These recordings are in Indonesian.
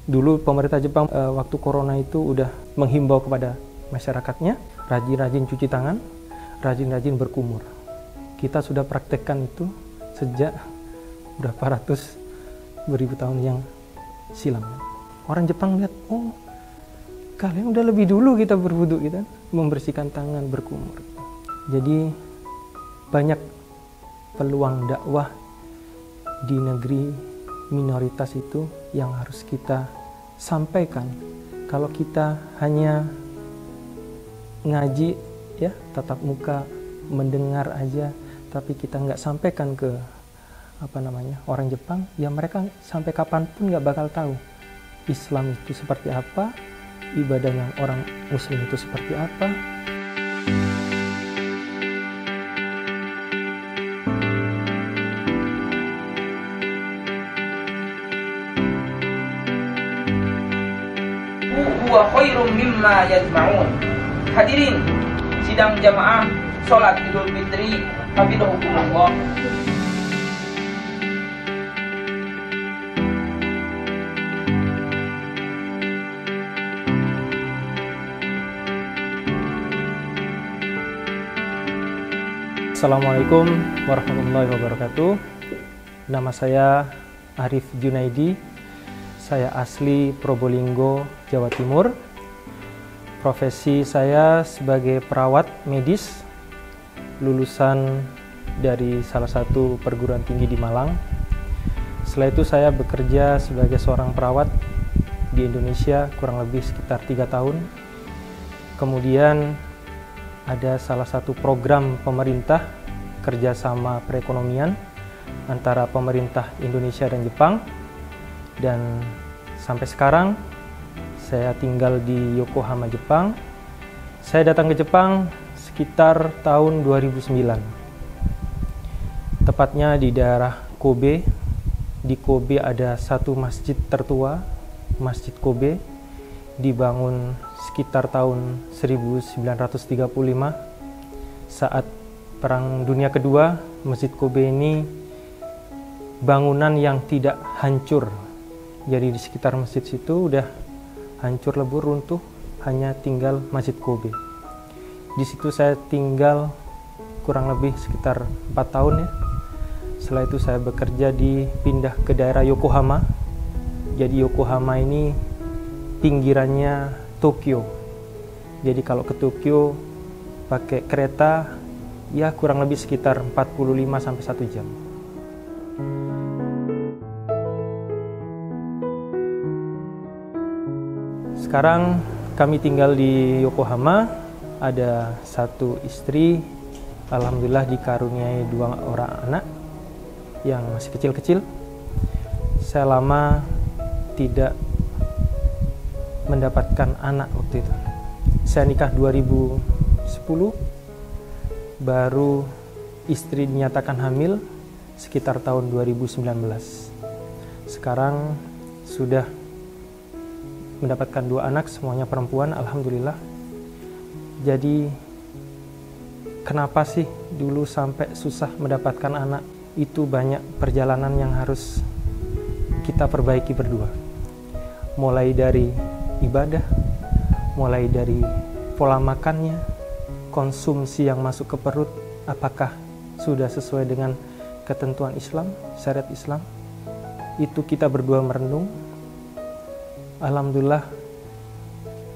Dulu pemerintah Jepang waktu corona itu udah menghimbau kepada masyarakatnya, rajin-rajin cuci tangan, rajin-rajin berkumur. Kita sudah praktekkan itu sejak berapa ratus beribu tahun yang silam. Orang Jepang lihat, oh kalian udah lebih dulu kita berwudu gitu, membersihkan tangan, berkumur. Jadi banyak peluang dakwah di negeri minoritas itu yang harus kita sampaikan. Kalau kita hanya ngaji ya tatap muka, mendengar aja, tapi kita nggak sampaikan ke orang Jepang, ya mereka sampai kapanpun nggak bakal tahu Islam itu seperti apa, ibadahnya orang Muslim itu seperti apa. Huwa khairum mimma yajma'un. Hadirin sidang jamaah sholat Idul Fitri, hafizakumullah. Assalamualaikum warahmatullahi wabarakatuh. Nama saya Arif Junaidi. Saya asli Probolinggo, Jawa Timur. Profesi saya sebagai perawat medis, lulusan dari salah satu perguruan tinggi di Malang. Setelah itu saya bekerja sebagai seorang perawat di Indonesia kurang lebih sekitar 3 tahun. Kemudian ada salah satu program pemerintah kerjasama perekonomian antara pemerintah Indonesia dan Jepang, dan sampai sekarang saya tinggal di Yokohama, Jepang. Saya datang ke Jepang sekitar tahun 2009, tepatnya di daerah Kobe. Di Kobe ada satu masjid tertua, Masjid Kobe, dibangun sekitar tahun 1935 saat Perang Dunia Kedua. Masjid Kobe ini bangunan yang tidak hancur, jadi di sekitar masjid situ udah hancur lebur runtuh, hanya tinggal Masjid Kobe. Di situ saya tinggal kurang lebih sekitar 4 tahun ya. Setelah itu saya bekerja pindah ke daerah Yokohama. Jadi Yokohama ini pinggirannya Tokyo. Jadi kalau ke Tokyo pakai kereta ya kurang lebih sekitar 45 sampai 1 jam. Sekarang kami tinggal di Yokohama, ada satu istri, alhamdulillah dikaruniai 2 orang anak yang masih kecil-kecil. Saya lama tidak mendapatkan anak waktu itu. Saya nikah 2010, baru istri dinyatakan hamil sekitar tahun 2019. Sekarang sudah mendapatkan 2 anak, semuanya perempuan, alhamdulillah. Jadi kenapa sih dulu sampai susah mendapatkan anak? Itu banyak perjalanan yang harus kita perbaiki berdua. Mulai dari ibadah, mulai dari pola makannya, konsumsi yang masuk ke perut, apakah sudah sesuai dengan ketentuan Islam, syariat Islam. Itu kita berdua merenung. Alhamdulillah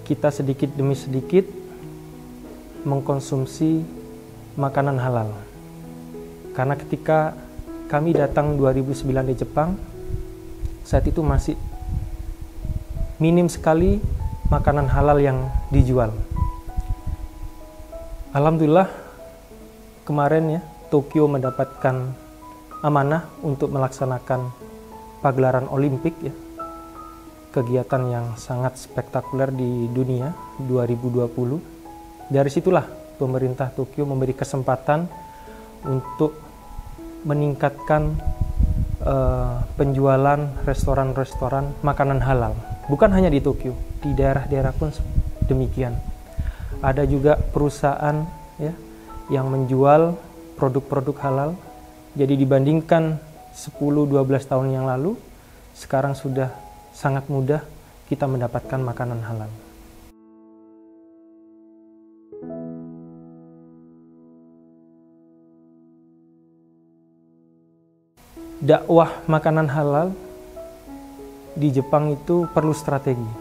kita sedikit demi sedikit mengkonsumsi makanan halal. Karena ketika kami datang 2009 di Jepang, saat itu masih minim sekali makanan halal yang dijual. Alhamdulillah kemarin ya Tokyo mendapatkan amanah untuk melaksanakan pagelaran Olimpik ya. Kegiatan yang sangat spektakuler di dunia 2020. Dari situlah pemerintah Tokyo memberi kesempatan untuk meningkatkan penjualan restoran-restoran makanan halal. Bukan hanya di Tokyo, di daerah-daerah pun demikian. Ada juga perusahaan ya yang menjual produk-produk halal. Jadi dibandingkan 10-12 tahun yang lalu, sekarang sudah sangat mudah kita mendapatkan makanan halal. Dakwah makanan halal di Jepang itu perlu strategi.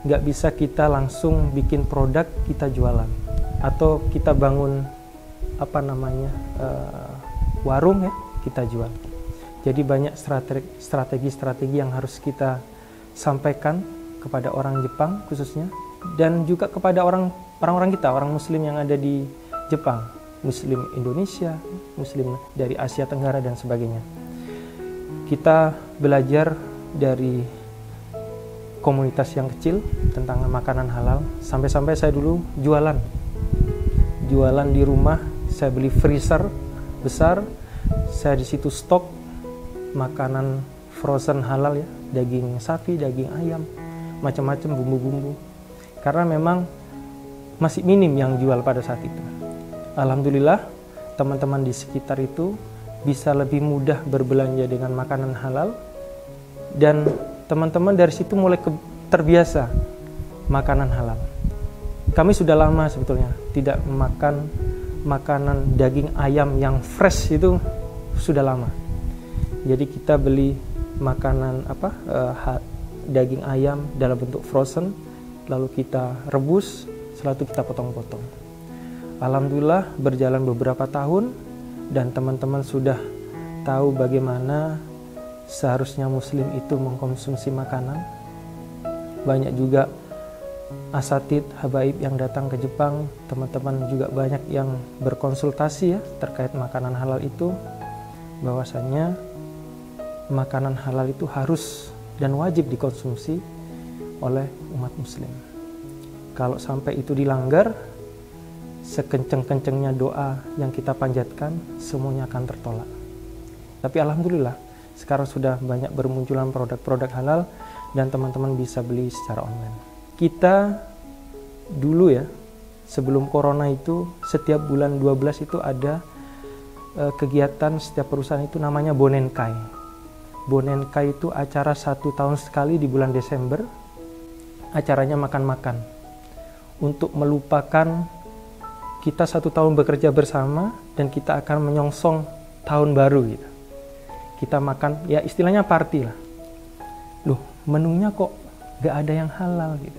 Nggak bisa kita langsung bikin produk kita jualan atau kita bangun warung ya kita jual. Jadi banyak strategi-strategi yang harus kita sampaikan kepada orang Jepang khususnya, dan juga kepada orang-orang kita, orang Muslim yang ada di Jepang, Muslim Indonesia, Muslim dari Asia Tenggara dan sebagainya. Kita belajar dari komunitas yang kecil tentang makanan halal. Sampai-sampai saya dulu jualan di rumah. Saya beli freezer besar, saya di situ stok makanan frozen halal ya, daging sapi, daging ayam, macam-macam bumbu-bumbu. Karena memang masih minim yang jual pada saat itu. Alhamdulillah teman-teman di sekitar itu bisa lebih mudah berbelanja dengan makanan halal, dan teman-teman dari situ mulai terbiasa makanan halal. Kami sudah lama sebetulnya tidak makan makanan daging ayam yang fresh, itu sudah lama. Jadi kita beli makanan daging ayam dalam bentuk frozen, lalu kita rebus, setelah itu kita potong-potong. Alhamdulillah berjalan beberapa tahun dan teman-teman sudah tahu bagaimana seharusnya Muslim itu mengkonsumsi makanan. Banyak juga asatid, habaib yang datang ke Jepang, teman-teman juga banyak yang berkonsultasi ya terkait makanan halal itu, bahwasanya makanan halal itu harus dan wajib dikonsumsi oleh umat Muslim. Kalau sampai itu dilanggar, sekenceng-kencengnya doa yang kita panjatkan semuanya akan tertolak. Tapi alhamdulillah sekarang sudah banyak bermunculan produk-produk halal dan teman-teman bisa beli secara online. Kita dulu ya, sebelum corona itu setiap bulan 12 itu ada kegiatan setiap perusahaan itu namanya Bonenkai. Bonenkai itu acara 1 tahun sekali di bulan Desember. Acaranya makan-makan untuk melupakan kita 1 tahun bekerja bersama dan kita akan menyongsong tahun baru gitu. Kita makan, ya istilahnya party lah. Loh, menunya kok gak ada yang halal gitu.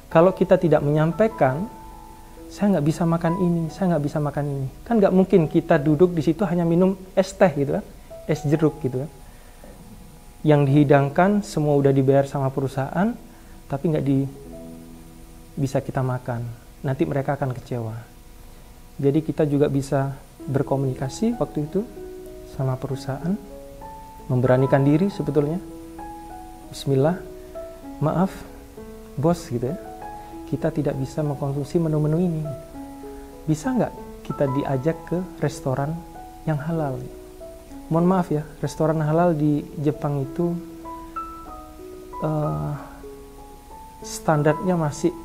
Kalau kita tidak menyampaikan, saya nggak bisa makan ini, saya nggak bisa makan ini. Kan nggak mungkin kita duduk di situ hanya minum es teh gitu kan, es jeruk gitu kan. Yang dihidangkan semua udah dibayar sama perusahaan, tapi nggak bisa kita makan. Nanti mereka akan kecewa. Jadi kita juga bisa berkomunikasi waktu itu sama perusahaan, memberanikan diri sebetulnya. Bismillah, maaf bos gitu ya, kita tidak bisa mengkonsumsi menu-menu ini. Bisa nggak kita diajak ke restoran yang halal? Mohon maaf ya, restoran halal di Jepang itu standarnya masih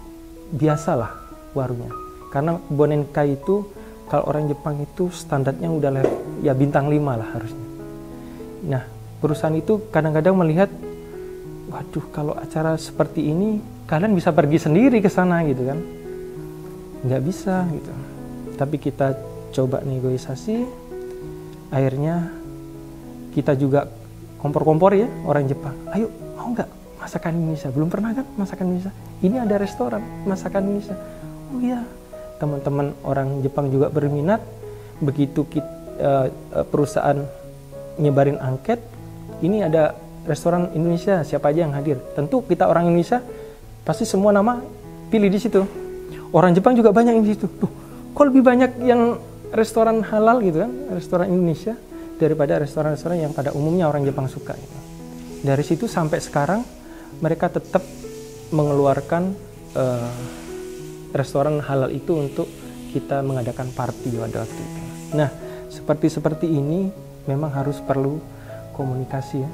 biasa lah warungnya. Karena Bonenkai itu kalau orang Jepang itu standarnya udah ya bintang 5 lah harusnya. Nah, perusahaan itu kadang-kadang melihat, waduh kalau acara seperti ini kalian bisa pergi sendiri ke sana gitu kan. Nggak bisa gitu. Tapi kita coba negosiasi, akhirnya kita juga kompor-kompor ya orang Jepang. Ayo, mau nggak masakan Indonesia? Belum pernah kan masakan Indonesia? Ini ada restoran masakan Indonesia. Oh iya, teman-teman orang Jepang juga berminat. Begitu perusahaan nyebarin angket, ini ada restoran Indonesia, siapa aja yang hadir? Tentu kita orang Indonesia pasti semua nama pilih di situ. Orang Jepang juga banyak yang di situ. Tuh, kok lebih banyak yang restoran halal gitu kan, restoran Indonesia daripada restoran-restoran yang pada umumnya orang Jepang suka. Gitu. Dari situ sampai sekarang mereka tetap mengeluarkan restoran halal itu untuk kita mengadakan party pada waktu itu. Nah, seperti ini memang harus perlu komunikasi ya.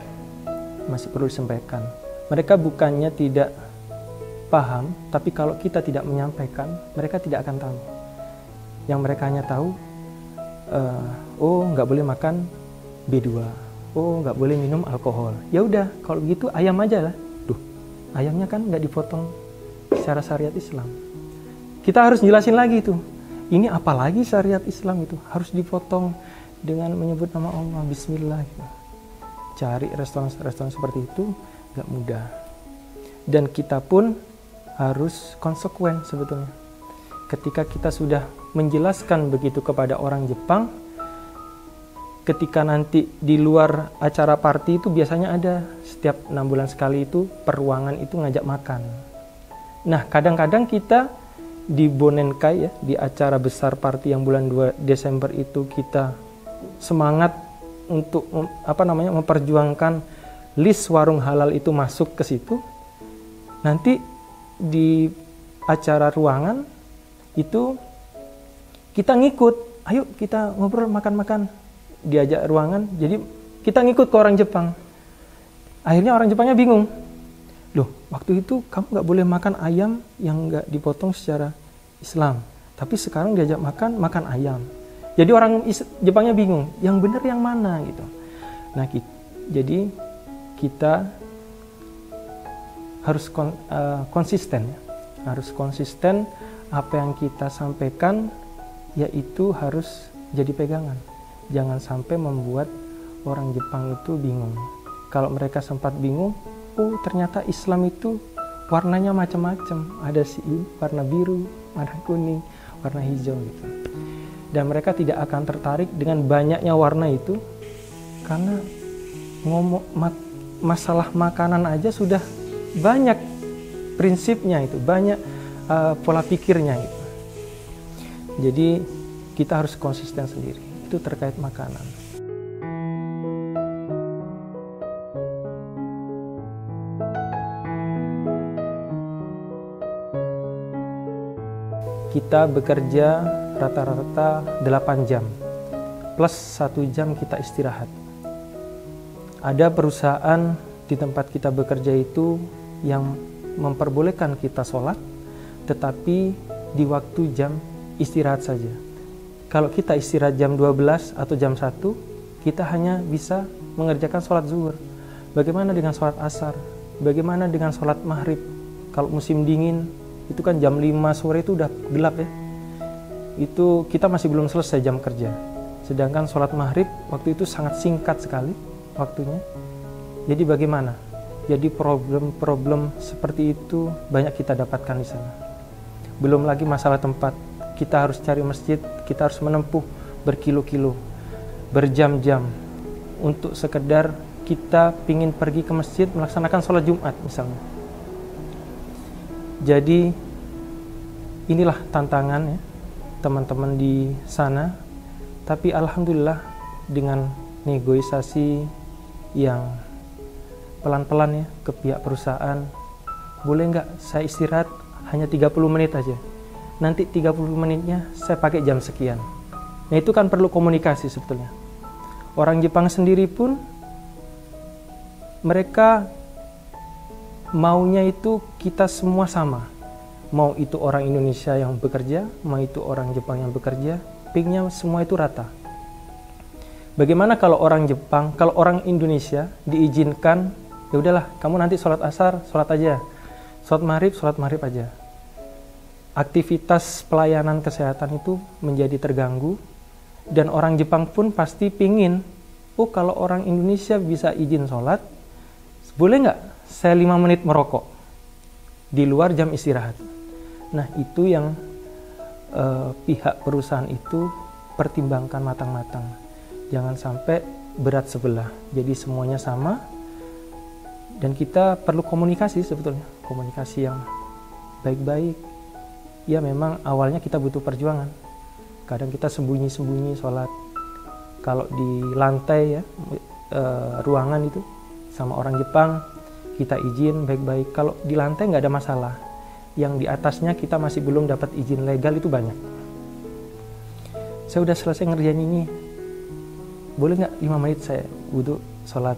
Masih perlu disampaikan. Mereka bukannya tidak paham, tapi kalau kita tidak menyampaikan, mereka tidak akan tahu. Yang mereka hanya tahu, oh nggak boleh makan B2, oh nggak boleh minum alkohol. Ya udah, kalau begitu ayam aja lah. Duh, ayamnya kan nggak dipotong secara syariat Islam. Kita harus jelasin lagi tuh, ini apalagi syariat Islam itu harus dipotong dengan menyebut nama Allah, Bismillah gitu. Cari restoran-restoran seperti itu nggak mudah. Dan kita pun harus konsekuen sebetulnya. Ketika kita sudah menjelaskan begitu kepada orang Jepang, ketika nanti di luar acara party itu biasanya ada setiap 6 bulan sekali itu peruangan itu ngajak makan. Nah, kadang-kadang kita di Bonenkai ya, di acara besar party yang bulan 2 Desember itu kita semangat untuk memperjuangkan list warung halal itu masuk ke situ. Nanti di acara ruangan itu kita ngikut, ayo kita ngobrol makan-makan, diajak ruangan, jadi kita ngikut ke orang Jepang. Akhirnya orang Jepangnya bingung, loh waktu itu kamu nggak boleh makan ayam yang nggak dipotong secara Islam, tapi sekarang diajak makan ayam. Jadi orang Jepangnya bingung, yang benar yang mana gitu. Nah, jadi kita harus konsisten ya. Harus konsisten, apa yang kita sampaikan yaitu harus jadi pegangan. Jangan sampai membuat orang Jepang itu bingung. Kalau mereka sempat bingung, oh ternyata Islam itu warnanya macam-macam. Ada warna biru, warna kuning, warna hijau gitu. Dan mereka tidak akan tertarik dengan banyaknya warna itu, karena masalah makanan aja sudah banyak prinsipnya itu, banyak pola pikirnya itu. Jadi kita harus konsisten sendiri, itu terkait makanan. Kita bekerja rata-rata 8 jam, plus 1 jam kita istirahat. Ada perusahaan di tempat kita bekerja itu yang memperbolehkan kita sholat, tetapi di waktu jam istirahat saja. Kalau kita istirahat jam 12 atau jam 1, kita hanya bisa mengerjakan sholat zuhur. Bagaimana dengan sholat asar? Bagaimana dengan sholat maghrib? Kalau musim dingin, itu kan jam 5 sore itu udah gelap ya. Itu kita masih belum selesai jam kerja. Sedangkan sholat maghrib waktu itu sangat singkat sekali waktunya. Jadi bagaimana? Jadi problem-problem seperti itu banyak kita dapatkan di sana. Belum lagi masalah tempat. Kita harus cari masjid, kita harus menempuh berkilo-kilo, berjam-jam untuk sekedar kita pingin pergi ke masjid melaksanakan sholat Jumat misalnya. Jadi inilah tantangan ya teman-teman di sana. Tapi alhamdulillah dengan negosiasi yang pelan-pelan ya ke pihak perusahaan, boleh nggak saya istirahat hanya 30 menit aja, nanti 30 menitnya saya pakai jam sekian. Nah itu kan perlu komunikasi sebetulnya. Orang Jepang sendiri pun mereka maunya itu kita semua sama. Mau itu orang Indonesia yang bekerja, mau itu orang Jepang yang bekerja, pinginnya semua itu rata. Bagaimana kalau orang Jepang, kalau orang Indonesia diizinkan, ya udahlah, kamu nanti sholat asar, sholat aja. Sholat maghrib aja. Aktivitas pelayanan kesehatan itu menjadi terganggu, dan orang Jepang pun pasti pingin, oh kalau orang Indonesia bisa izin sholat, boleh nggak saya 5 menit merokok di luar jam istirahat? Nah itu yang pihak perusahaan itu pertimbangkan matang-matang. Jangan sampai berat sebelah. Jadi semuanya sama. Dan kita perlu komunikasi sebetulnya. Komunikasi yang baik-baik. Ya memang awalnya kita butuh perjuangan. Kadang kita sembunyi-sembunyi sholat. Kalau di lantai ya ruangan itu sama orang Jepang, kita izin baik-baik. Kalau di lantai nggak ada masalah. Yang di atasnya kita masih belum dapat izin legal itu banyak. Saya udah selesai ngerjain ini, boleh nggak 5 menit saya wudhu sholat?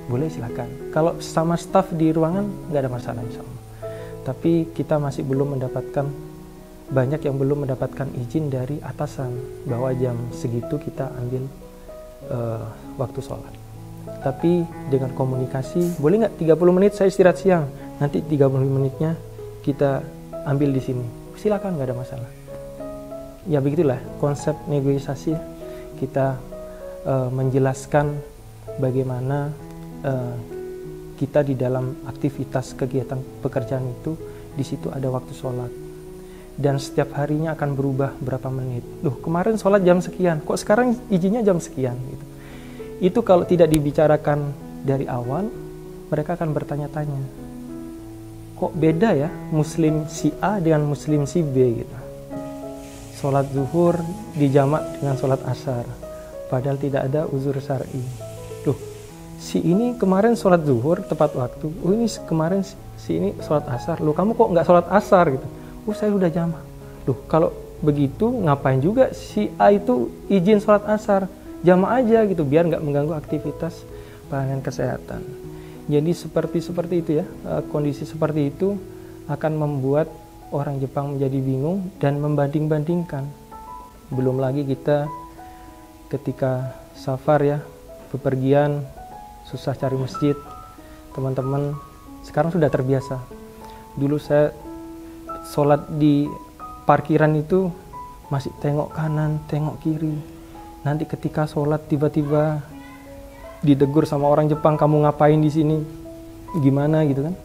Boleh, silakan. Kalau sama staf di ruangan nggak ada masalah insya Allah. Tapi kita masih belum mendapatkan, banyak yang belum mendapatkan izin dari atasan bahwa jam segitu kita ambil waktu sholat. Tapi dengan komunikasi, boleh nggak 30 menit saya istirahat siang, nanti 30 menitnya kita ambil di sini. Silakan, nggak ada masalah. Ya begitulah konsep negosiasi. Kita menjelaskan bagaimana kita di dalam aktivitas kegiatan pekerjaan itu, di situ ada waktu sholat. Dan setiap harinya akan berubah berapa menit. Loh, kemarin sholat jam sekian, kok sekarang izinnya jam sekian? Gitu. Itu kalau tidak dibicarakan dari awal, mereka akan bertanya-tanya, kok beda ya muslim si A dengan muslim si B gitu. Sholat zuhur dijamak dengan sholat asar, padahal tidak ada uzur syar'i. Loh, si ini kemarin sholat zuhur tepat waktu, oh ini kemarin si ini sholat asar, loh kamu kok nggak sholat asar gitu? Oh saya udah jamak. Loh kalau begitu ngapain juga si A itu izin sholat asar, jamak aja gitu biar nggak mengganggu aktivitas pelayanan kesehatan. Jadi seperti itu ya, kondisi seperti itu akan membuat orang Jepang menjadi bingung dan membanding-bandingkan. Belum lagi kita ketika safar ya, bepergian, susah cari masjid. Teman-teman sekarang sudah terbiasa. Dulu saya sholat di parkiran itu masih tengok kanan, tengok kiri. Nanti ketika sholat tiba-tiba ditegur sama orang Jepang, kamu ngapain di sini? Gimana gitu kan?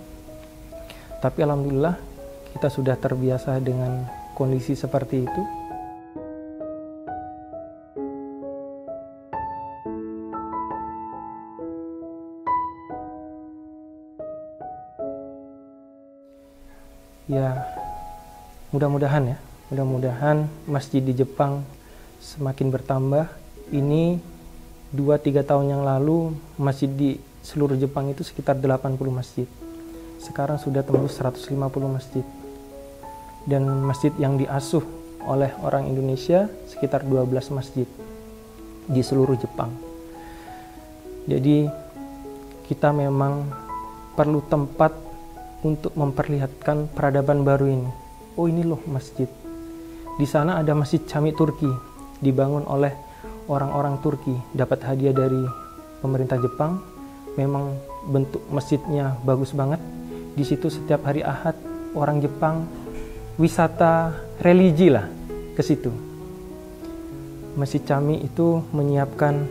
Tapi alhamdulillah kita sudah terbiasa dengan kondisi seperti itu. Ya, mudah-mudahan masjid di Jepang semakin bertambah. Ini 2-3 tahun yang lalu masjid di seluruh Jepang itu sekitar 80 masjid. Sekarang sudah tembus 150 masjid. Dan masjid yang diasuh oleh orang Indonesia sekitar 12 masjid di seluruh Jepang. Jadi kita memang perlu tempat untuk memperlihatkan peradaban baru ini. Oh ini loh masjid. Di sana ada Masjid Cami Turki, dibangun oleh orang-orang Turki, dapat hadiah dari pemerintah Jepang. Memang bentuk masjidnya bagus banget. Di situ setiap hari Ahad orang Jepang wisata religi lah ke situ. Masjid Cami itu menyiapkan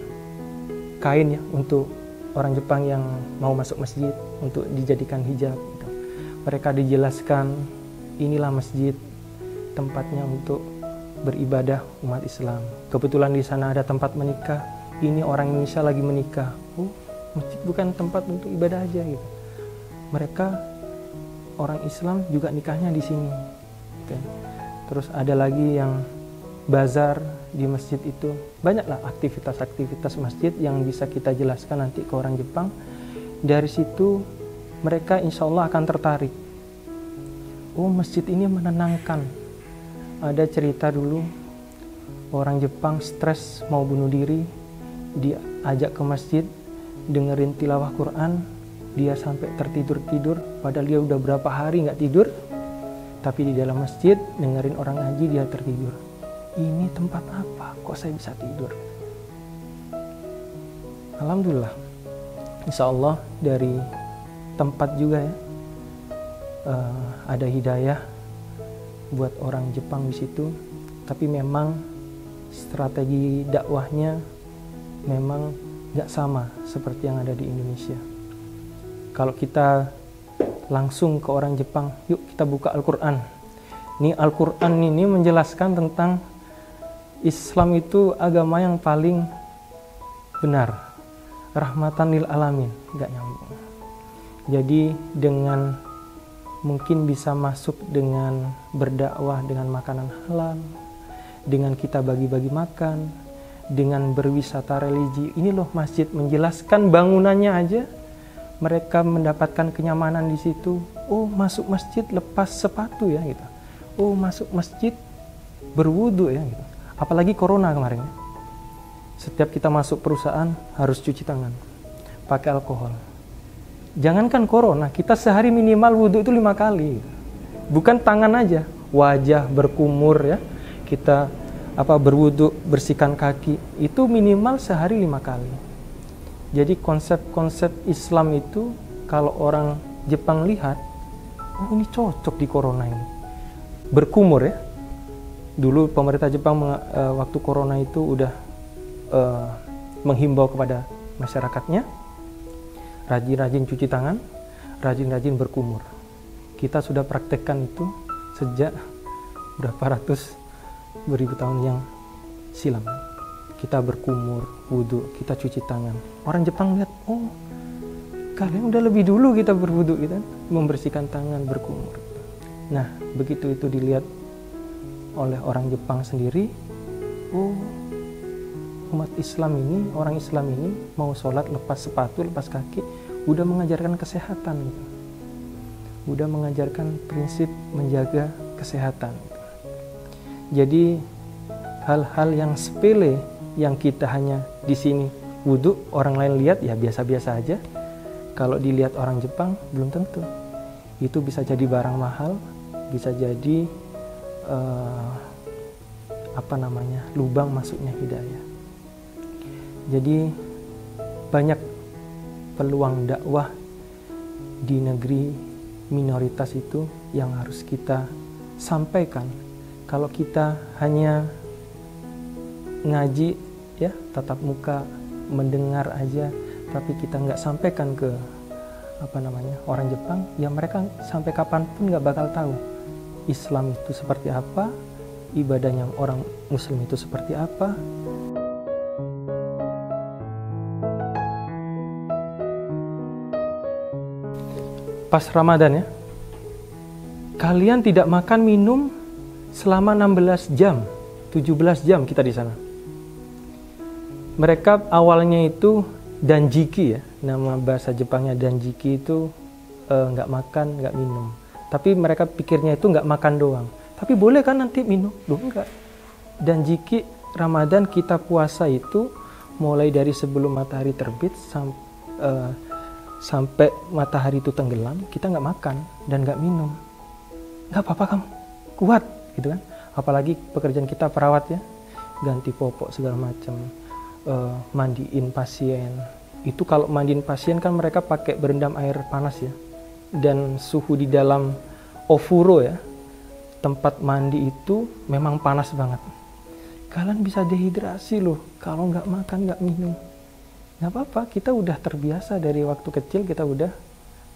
kain ya untuk orang Jepang yang mau masuk masjid untuk dijadikan hijab. Gitu. Mereka dijelaskan inilah masjid tempatnya untuk beribadah umat Islam. Kebetulan di sana ada tempat menikah. Ini orang Indonesia lagi menikah. Oh, masjid bukan tempat untuk ibadah aja gitu. Mereka orang Islam juga nikahnya di sini. Gitu. Terus ada lagi yang bazar di masjid itu. Banyaklah aktivitas-aktivitas masjid yang bisa kita jelaskan nanti ke orang Jepang. Dari situ mereka insya Allah akan tertarik. Oh, masjid ini menenangkan. Ada cerita dulu orang Jepang stres mau bunuh diri, diajak ke masjid dengerin tilawah Quran, dia sampai tertidur-tidur padahal dia udah berapa hari nggak tidur, tapi di dalam masjid dengerin orang ngaji dia tertidur. Ini tempat apa? Kok saya bisa tidur? Alhamdulillah, insya Allah dari tempat juga ya ada hidayah buat orang Jepang di situ. Tapi memang strategi dakwahnya memang nggak sama seperti yang ada di Indonesia. Kalau kita langsung ke orang Jepang, yuk kita buka Al-Quran. Ini Al-Quran ini menjelaskan tentang Islam itu agama yang paling benar, rahmatan lil alamin, nggak nyambung. Jadi dengan mungkin bisa masuk dengan berdakwah dengan makanan halal, dengan kita bagi-bagi makan, dengan berwisata religi. Ini loh masjid, menjelaskan bangunannya aja mereka mendapatkan kenyamanan di situ. Oh, masuk masjid lepas sepatu ya gitu. Oh, masuk masjid berwudu ya gitu. Apalagi corona kemarin. Setiap kita masuk perusahaan harus cuci tangan, pakai alkohol. Jangankan corona, kita sehari minimal wudhu itu 5 kali. Bukan tangan aja, wajah berkumur ya. Kita berwudhu, bersihkan kaki, itu minimal sehari 5 kali. Jadi konsep-konsep Islam itu kalau orang Jepang lihat, oh ini cocok di corona ini. Berkumur ya. Dulu pemerintah Jepang waktu corona itu udah menghimbau kepada masyarakatnya, rajin-rajin cuci tangan, rajin-rajin berkumur. Kita sudah praktekkan itu sejak berapa ratus beribu tahun yang silam. Kita berkumur, wudhu, kita cuci tangan. Orang Jepang lihat, oh kalian udah lebih dulu kita berwudhu, gitu, membersihkan tangan, berkumur. Nah, begitu itu dilihat oleh orang Jepang sendiri, oh umat Islam ini, orang Islam ini mau sholat lepas sepatu, lepas kaki, udah mengajarkan kesehatan, gitu. Udah mengajarkan prinsip menjaga kesehatan. Jadi hal-hal yang sepele yang kita hanya di sini wudhu, orang lain lihat ya biasa-biasa aja. Kalau dilihat orang Jepang belum tentu. Itu bisa jadi barang mahal, bisa jadi lubang masuknya hidayah. Jadi banyak peluang dakwah di negeri minoritas itu yang harus kita sampaikan. Kalau kita hanya ngaji ya tatap muka, mendengar aja, tapi kita nggak sampaikan ke orang Jepang, ya mereka sampai kapanpun nggak bakal tahu Islam itu seperti apa, ibadahnya orang Muslim itu seperti apa. Pas Ramadan ya, kalian tidak makan minum selama 16 jam, 17 jam kita di sana. Mereka awalnya itu danjiki ya, nama bahasa Jepangnya danjiki itu nggak makan, nggak minum. Tapi mereka pikirnya itu nggak makan doang. Tapi boleh kan nanti minum? Loh enggak. Danjiki Ramadan kita puasa itu mulai dari sebelum matahari terbit sampai matahari itu tenggelam, kita nggak makan dan nggak minum. Nggak apa-apa kamu, kuat gitu kan. Apalagi pekerjaan kita perawat ya, ganti popok segala macam, mandiin pasien. Itu kalau mandiin pasien kan mereka pakai berendam air panas ya, dan suhu di dalam ofuro ya, tempat mandi itu memang panas banget. Kalian bisa dehidrasi loh kalau nggak makan, nggak minum. Nggak apa-apa, kita udah terbiasa dari waktu kecil, kita udah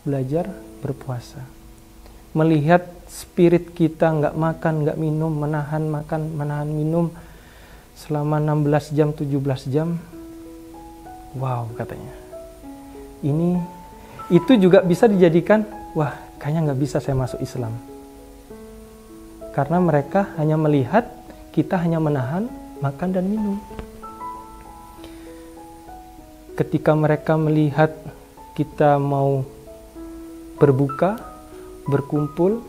belajar berpuasa. Melihat spirit kita nggak makan, nggak minum, menahan makan, menahan minum selama 16 jam, 17 jam. Wow, katanya. Itu juga bisa dijadikan, wah kayaknya nggak bisa saya masuk Islam. Karena mereka hanya melihat kita hanya menahan makan dan minum. Ketika mereka melihat kita mau berbuka, berkumpul,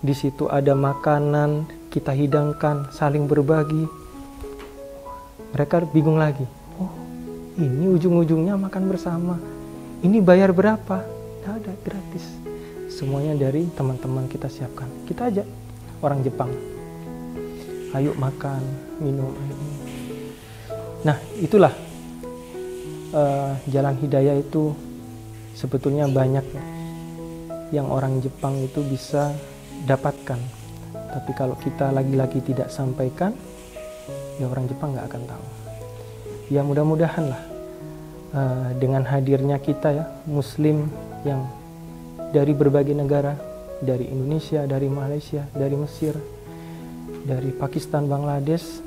di situ ada makanan, kita hidangkan, saling berbagi. Mereka bingung lagi. Oh, ini ujung-ujungnya makan bersama. Ini bayar berapa? Tidak ada, gratis. Semuanya dari teman-teman kita siapkan. Kita ajak orang Jepang. Ayo makan, minum. Ayo. Nah, itulah. Jalan hidayah itu sebetulnya banyak yang orang Jepang itu bisa dapatkan, tapi kalau kita lagi-lagi tidak sampaikan, ya orang Jepang nggak akan tahu. Ya mudah-mudahan lah dengan hadirnya kita ya Muslim yang dari berbagai negara, dari Indonesia, dari Malaysia, dari Mesir, dari Pakistan, Bangladesh,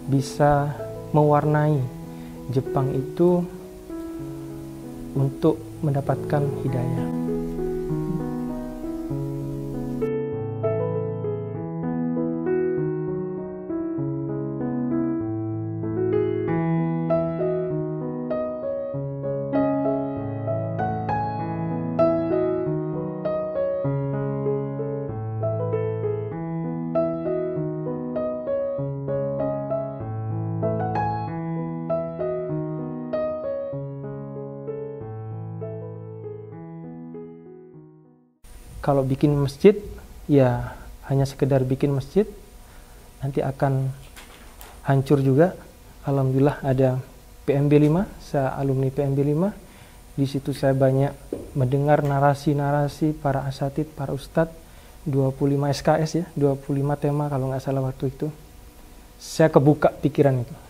bisa mewarnai Jepang itu untuk mendapatkan hidayah. Kalau bikin masjid, ya hanya sekedar bikin masjid, nanti akan hancur juga. Alhamdulillah ada PMB 5, saya alumni PMB 5. Di situ saya banyak mendengar narasi-narasi para asatid, para ustadz, 25 SKS ya, 25 tema kalau nggak salah waktu itu. Saya kebuka pikiran itu.